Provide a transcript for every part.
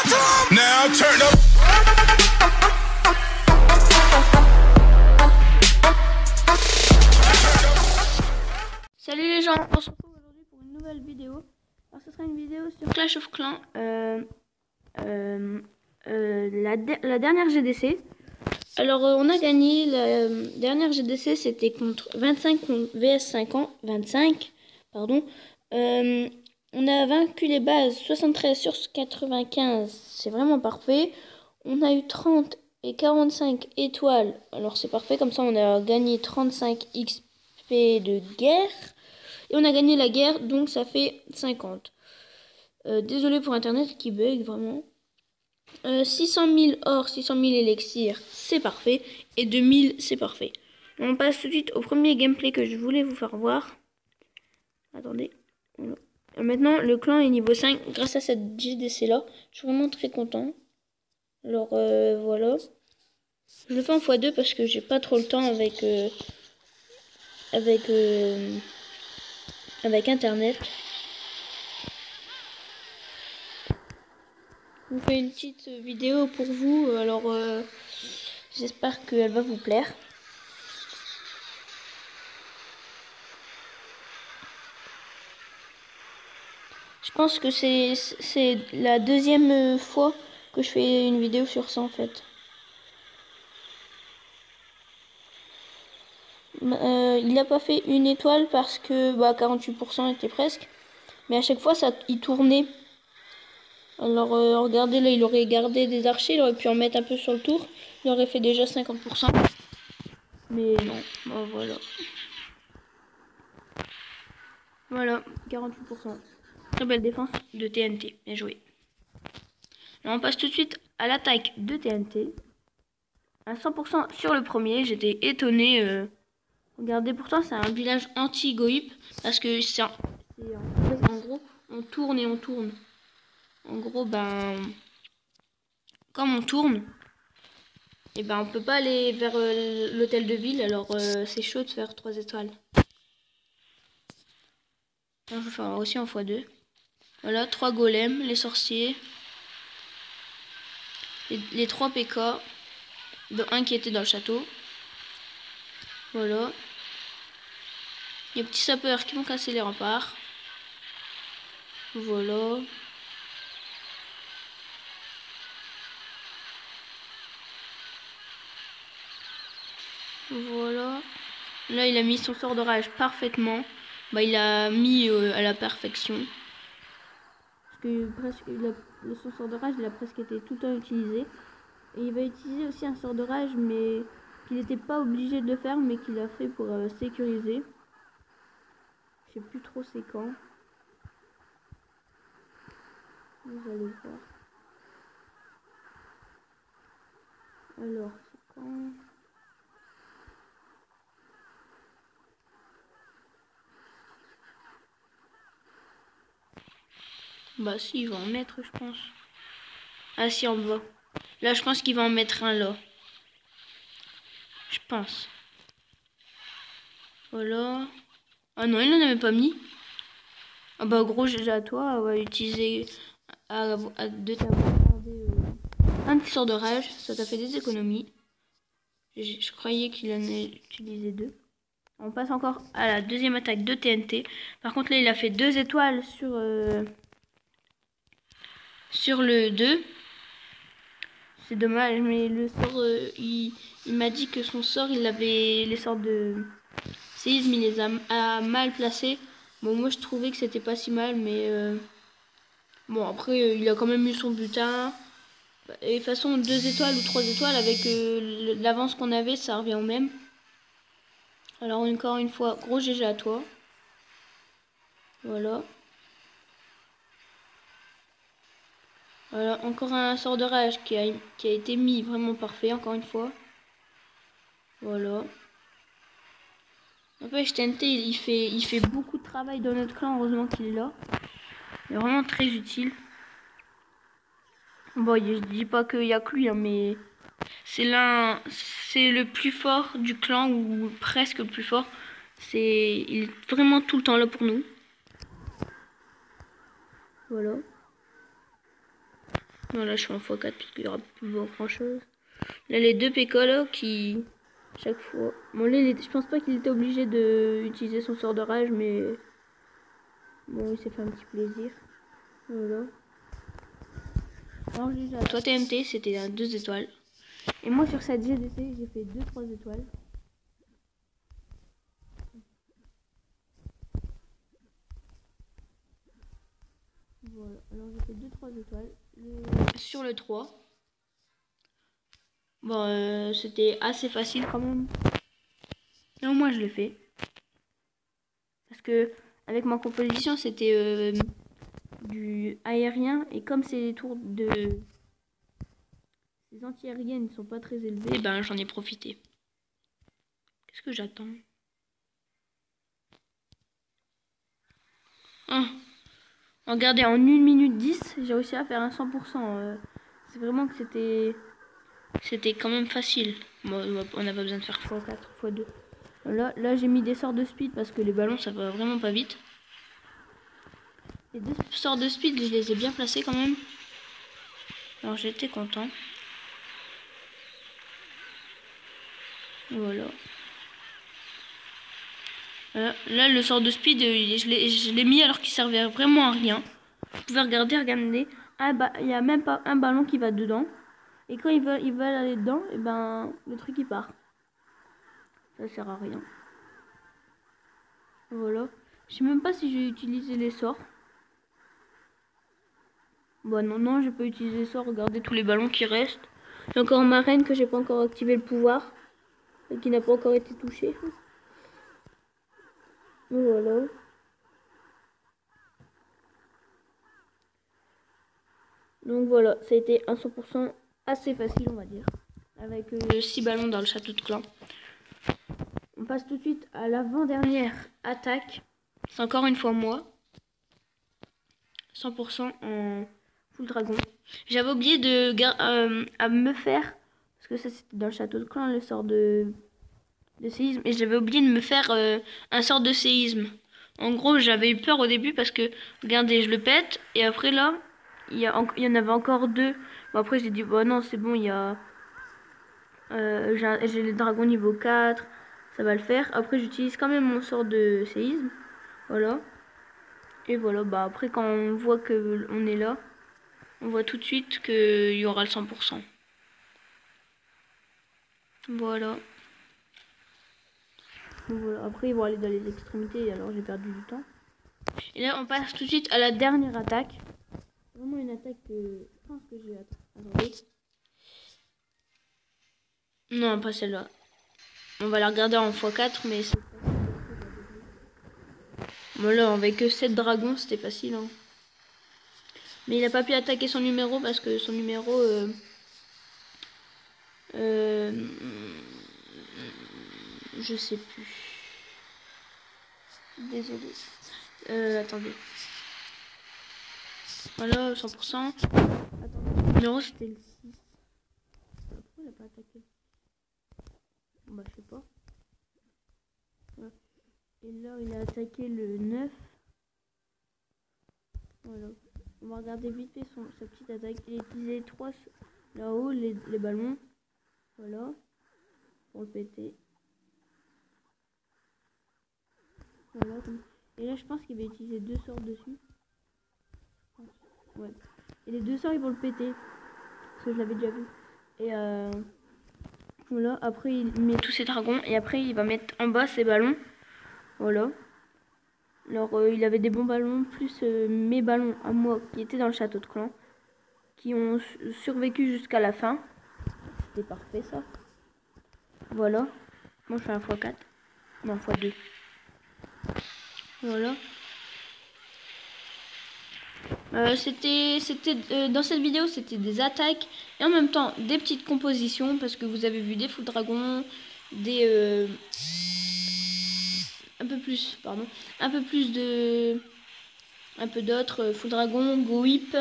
Now turn up. Salut les gens, on se retrouve aujourd'hui pour une nouvelle vidéo. Alors ce sera une vidéo sur Clash of Clans, la dernière GDC. Alors on a gagné la dernière GDC, c'était contre 25 vs 25, pardon. On a vaincu les bases 73 sur 95, c'est vraiment parfait. On a eu 30 et 45 étoiles, alors c'est parfait, comme ça on a gagné 35 XP de guerre. Et on a gagné la guerre, donc ça fait 50. Désolé pour internet qui bug vraiment. 600 000 or, 600 000 élixirs, c'est parfait. Et 2000, c'est parfait. On passe tout de suite au premier gameplay que je voulais vous faire voir. Attendez. Maintenant, le clan est niveau 5 grâce à cette GDC là. Je suis vraiment très content. Alors voilà. Je le fais en x2 parce que j'ai pas trop le temps avec internet. Je vous fais une petite vidéo pour vous, alors j'espère qu'elle va vous plaire. Je pense que c'est la deuxième fois que je fais une vidéo sur ça en fait. Il n'a pas fait une étoile parce que 48% était presque. Mais à chaque fois il tournait. Alors regardez là, il aurait gardé des archers, il aurait pu en mettre un peu sur le tour. Il aurait fait déjà 50%. Mais non, voilà. Voilà, 48%. Très belle défense de TNT. Bien joué. Là, on passe tout de suite à l'attaque de TNT. À 100% sur le premier. J'étais étonné. Regardez, pourtant, c'est un village anti-goip. Parce que c'est en gros, on tourne et on tourne. En gros, comme on tourne, et on peut pas aller vers l'hôtel de ville. Alors, c'est chaud de faire 3 étoiles. Alors, je vais faire aussi en x2. Voilà, 3 golems, les sorciers. Les 3 PK, dont un qui était dans le château. Voilà. Les petits sapeurs qui vont casser les remparts. Voilà. Voilà. Là, il a mis son sort de rage parfaitement. Il a mis à la perfection. Parce que presque son sort de rage, il a presque été tout le temps utilisé. Et il va utiliser aussi un sort de rage, mais qu'il n'était pas obligé de le faire, mais qu'il a fait pour sécuriser. Je sais plus trop c'est quand. Vous allez voir. Alors, c'est quand? Si, il va en mettre, je pense. Ah si, en bas. Là, je pense qu'il va en mettre un là. Je pense. Voilà. Ah non, il n'en avait pas mis. Ah gros, j'ai à toi. On va utiliser de un petit sort de rage. Ça t'a fait des économies. Je croyais qu'il en ait utilisé 2. On passe encore à la deuxième attaque de TNT. Par contre, là, il a fait 2 étoiles sur le 2. C'est dommage, mais le sort, il m'a dit que son sort, il avait les sorts de séisme, il les a mal placés. Bon, moi, je trouvais que c'était pas si mal, mais bon, après, il a quand même eu son butin. Et de toute façon, 2 étoiles ou 3 étoiles, avec l'avance qu'on avait, ça revient au même. Alors, encore une fois, gros GG à toi. Voilà. Voilà, encore un sort de rage qui a été mis vraiment parfait, encore une fois. Voilà. En fait, TNT, il fait beaucoup de travail dans notre clan, heureusement qu'il est là. Il est vraiment très utile. Bon, je dis pas qu'il y a que lui, hein, mais c'est le plus fort du clan, ou presque le plus fort. Il est vraiment tout le temps là pour nous. Voilà. Voilà, je suis en x4 parce qu'il y aura plus grand chose. Là, les deux PK là qui... Chaque fois... Bon, là, je pense pas qu'il était obligé d'utiliser son sort de rage, mais... Bon, il s'est fait un petit plaisir. Voilà. Alors, déjà, toi TMT, c'était un 2 étoiles. Et moi, sur cette GDC, j'ai fait 2-3 étoiles. Voilà, alors j'ai fait 2-3 étoiles. Sur le 3. Bon, c'était assez facile quand même. Et au moins, je l'ai fait. Parce que, avec ma composition, c'était du aérien. Et comme c'est les tours de... Les anti-aériennes ne sont pas très élevées, ben j'en ai profité. Qu'est-ce que j'attends? Ah, regardez, en 1 minute 10, j'ai réussi à faire un 100%. C'est vraiment que c'était quand même facile. Bon, on n'a pas besoin de faire x4, x2. Là j'ai mis des sorts de speed parce que les ballons ça va vraiment pas vite. Les deux sorts de speed, je les ai bien placés quand même. Alors j'étais content. Voilà. Là le sort de speed, je l'ai mis alors qu'il servait vraiment à rien. Vous pouvez regardez. Ah bah il y a même pas un ballon qui va dedans. Et quand ils veulent aller dedans, et ben le truc il part. Ça sert à rien. Voilà. Je sais même pas si j'ai utilisé les sorts. Bon non, j'ai pas utilisé les sorts. Regardez tous les ballons qui restent. Il y a encore ma reine que j'ai pas encore activé le pouvoir. Et qui n'a pas encore été touchée. Voilà. Donc voilà, ça a été un 100% assez facile on va dire. Avec 6 ballons dans le château de clan. On passe tout de suite à l'avant-dernière attaque. C'est encore une fois moi. 100% en full dragon. J'avais oublié à me faire, parce que ça c'était dans le château de clan, le sort de séisme. Et j'avais oublié de me faire un sort de séisme. En gros, j'avais eu peur au début parce que, regardez, je le pète. Et après là, il y en avait encore 2. Bon, après j'ai dit, bon non, c'est bon, il y a... j'ai les dragons niveau 4. Ça va le faire. Après, j'utilise quand même mon sort de séisme. Voilà. Et voilà, bah après quand on voit que on est là, on voit tout de suite qu'il y aura le 100%. Voilà. Donc voilà. Après ils vont aller dans les extrémités, alors j'ai perdu du temps. Et là on passe tout de suite à la dernière attaque. Vraiment une attaque que je pense que j'ai attendez. Non, pas celle-là. On va la regarder en x4, mais c'est voilà, avec 7 dragons, c'était facile. Hein. Mais il n'a pas pu attaquer son numéro parce que son numéro... je sais plus. Désolé. Attendez. Voilà, 100%. Attendez, le numéro c'était le 6. Pourquoi il a pas attaqué? Bah, je sais pas. Voilà. Et là, il a attaqué le 9. Voilà. On va regarder vite fait sa petite attaque. Il a utilisé 3 là-haut, les ballons. Voilà. Pour le péter. Voilà. Et là, je pense qu'il va utiliser 2 sorts dessus. Ouais. Et les 2 sorts, ils vont le péter. Parce que je l'avais déjà vu. Et voilà. Après, il met tous ses dragons. Et après, il va mettre en bas ses ballons. Voilà. Alors, il avait des bons ballons, plus mes ballons à moi qui étaient dans le château de clan. Qui ont survécu jusqu'à la fin. C'était parfait, ça. Voilà. Moi, je fais un x4. Non, x2. Voilà. Dans cette vidéo, c'était des attaques et en même temps des petites compositions parce que vous avez vu des full dragons, des un peu d'autres full dragon, go whip,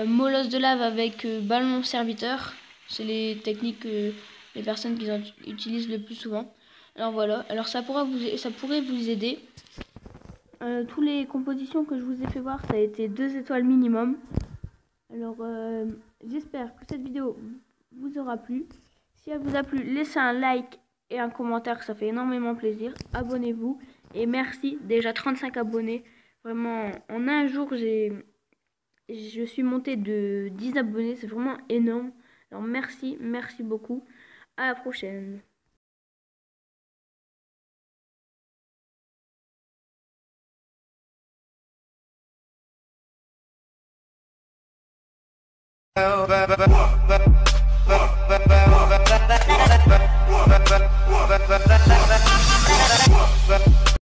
molosse de lave avec ballon serviteur. C'est les techniques que les personnes qui utilisent le plus souvent. Alors voilà. Alors ça pourrait vous aider. Toutes les compositions que je vous ai fait voir, ça a été 2 étoiles minimum. Alors, j'espère que cette vidéo vous aura plu. Si elle vous a plu, laissez un like et un commentaire, ça fait énormément plaisir. Abonnez-vous et merci, déjà 35 abonnés. Vraiment, en un jour, je suis montée de 10 abonnés, c'est vraiment énorme. Alors merci, merci beaucoup. À la prochaine. Well,